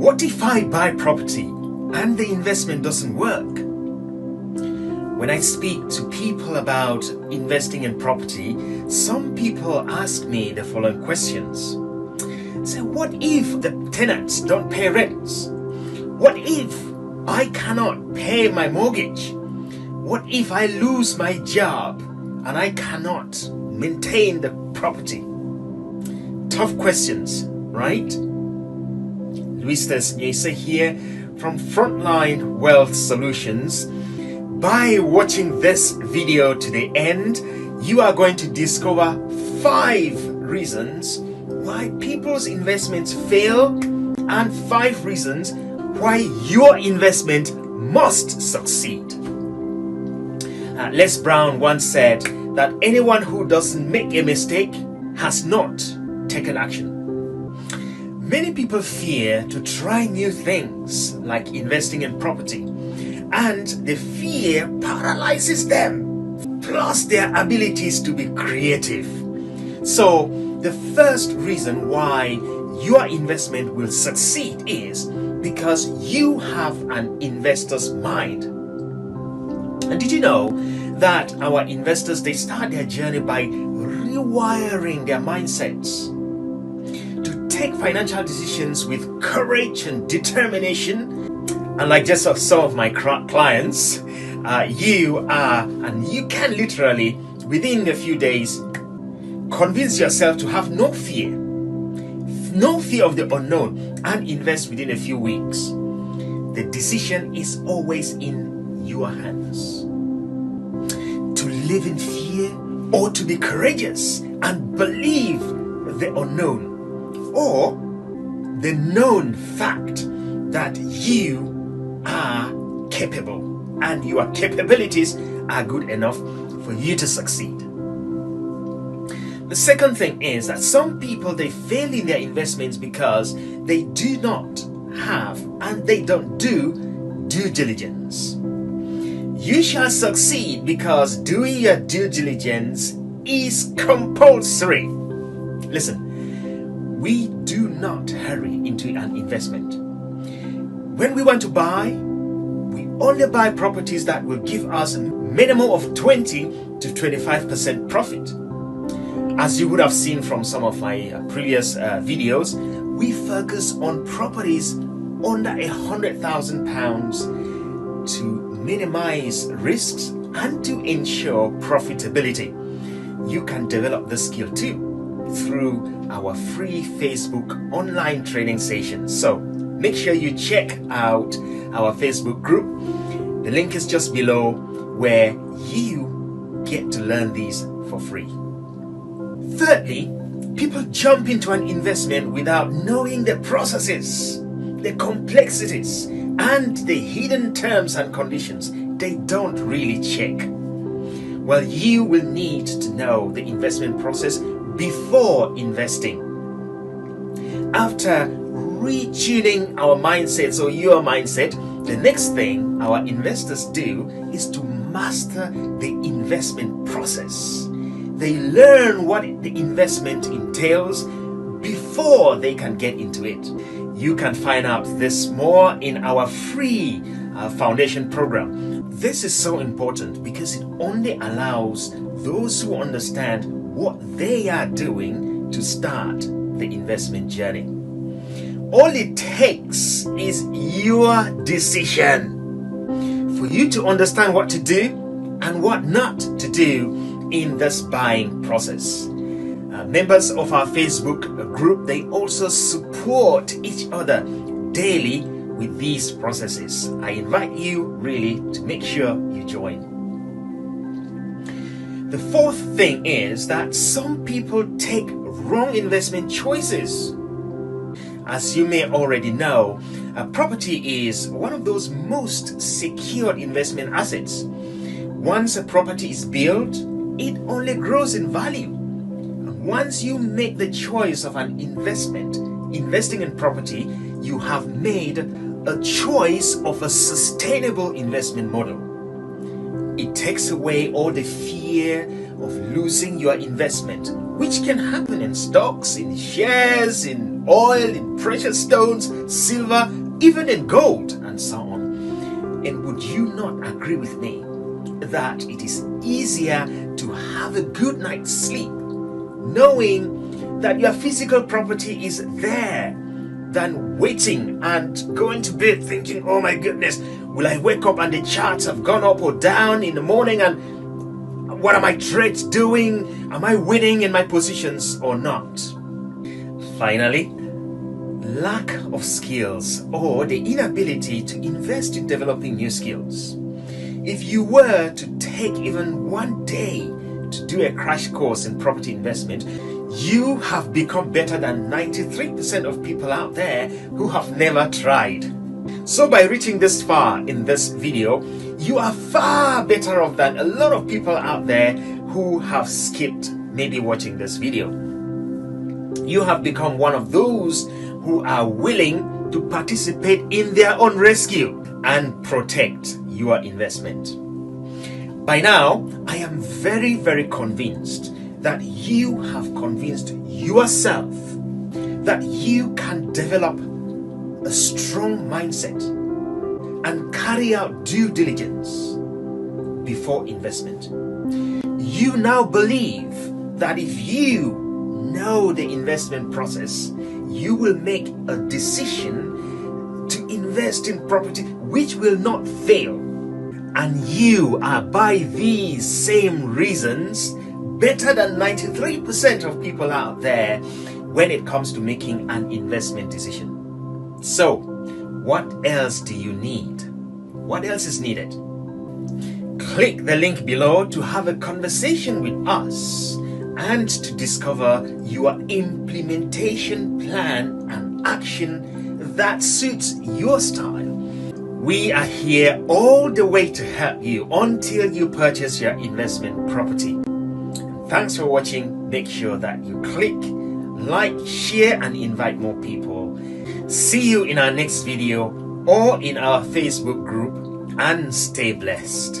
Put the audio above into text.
What if I buy property and the investment doesn't work? When I speak to people about investing in property, some people ask me the following questions. So what if the tenants don't pay rents? What if I cannot pay my mortgage? What if I lose my job and I cannot maintain the property? Tough questions, right? Louistas Nyuyse here from Frontline Wealth Solutions. By watching this video to the end, you are going to discover 5 reasons why people's investments fail and 5 reasons why your investment must succeed. Les Brown once said that anyone who doesn't make a mistake has not taken action. Many people fear to try new things like investing in property, and the fear paralyzes them, plus their abilities to be creative. So the first reason why your investment will succeed is because you have an investor's mind. And did you know that our investors, they start their journey by rewiring their mindsets to take financial decisions with courage and determination? And like just some of my clients, you can literally, within a few days, convince yourself to have no fear of the unknown, and invest within a few weeks. The decision is always in your hands. To live in fear or to be courageous and believe the unknown, or the known fact that you are capable and your capabilities are good enough for you to succeed. The second thing is that some people, they fail in their investments because they do not have and they don't do due diligence. You shall succeed because doing your due diligence is compulsory. Listen, we do not hurry into an investment. When we want to buy, we only buy properties that will give us a minimum of 20 to 25% profit. As you would have seen from some of my previous videos, we focus on properties under £100,000 to minimize risks and to ensure profitability. You can develop this skill too through our free Facebook online training sessions. So make sure you check out our Facebook group. The link is just below, where you get to learn these for free. Thirdly, people jump into an investment without knowing the processes, the complexities, and the hidden terms and conditions. They don't really check. Well, you will need to know the investment process before investing. After retuning our mindsets, or your mindset, the next thing our investors do is to master the investment process. They learn what the investment entails before they can get into it. You can find out this more in our free foundation program. This is so important because it only allows those who understand what they are doing to start the investment journey. All it takes is your decision for you to understand what to do and what not to do in this buying process. Members of our Facebook group, they also support each other daily with these processes. I invite you really to make sure you join. The fourth thing is that some people take wrong investment choices. As you may already know, a property is one of those most secured investment assets. Once a property is built, it only grows in value. And once you make the choice of an investment, investing in property, you have made a choice of a sustainable investment model. It takes away all the fear of losing your investment, which can happen in stocks, in shares, in oil, in precious stones, silver, even in gold, and so on. And would you not agree with me that it is easier to have a good night's sleep knowing that your physical property is there than waiting and going to bed thinking, oh my goodness, will I wake up and the charts have gone up or down in the morning, and what are my trades doing? Am I winning in my positions or not? Finally, lack of skills or the inability to invest in developing new skills. If you were to take even one day to do a crash course in property investment, you have become better than 93% of people out there who have never tried. So by reaching this far in this video, you are far better off than a lot of people out there who have skipped maybe watching this video. You have become one of those who are willing to participate in their own rescue and protect your investment. By now, I am very, very convinced that you have convinced yourself that you can develop a strong mindset and carry out due diligence before investment. You now believe that if you know the investment process, you will make a decision to invest in property which will not fail. And you are, by these same reasons, better than 93% of people out there when it comes to making an investment decision. So, what else do you need? What else is needed? Click the link below to have a conversation with us and to discover your implementation plan and action that suits your style. We are here all the way to help you until you purchase your investment property. Thanks for watching. Make sure that you click, like, share, and invite more people. See you in our next video or in our Facebook group, and stay blessed.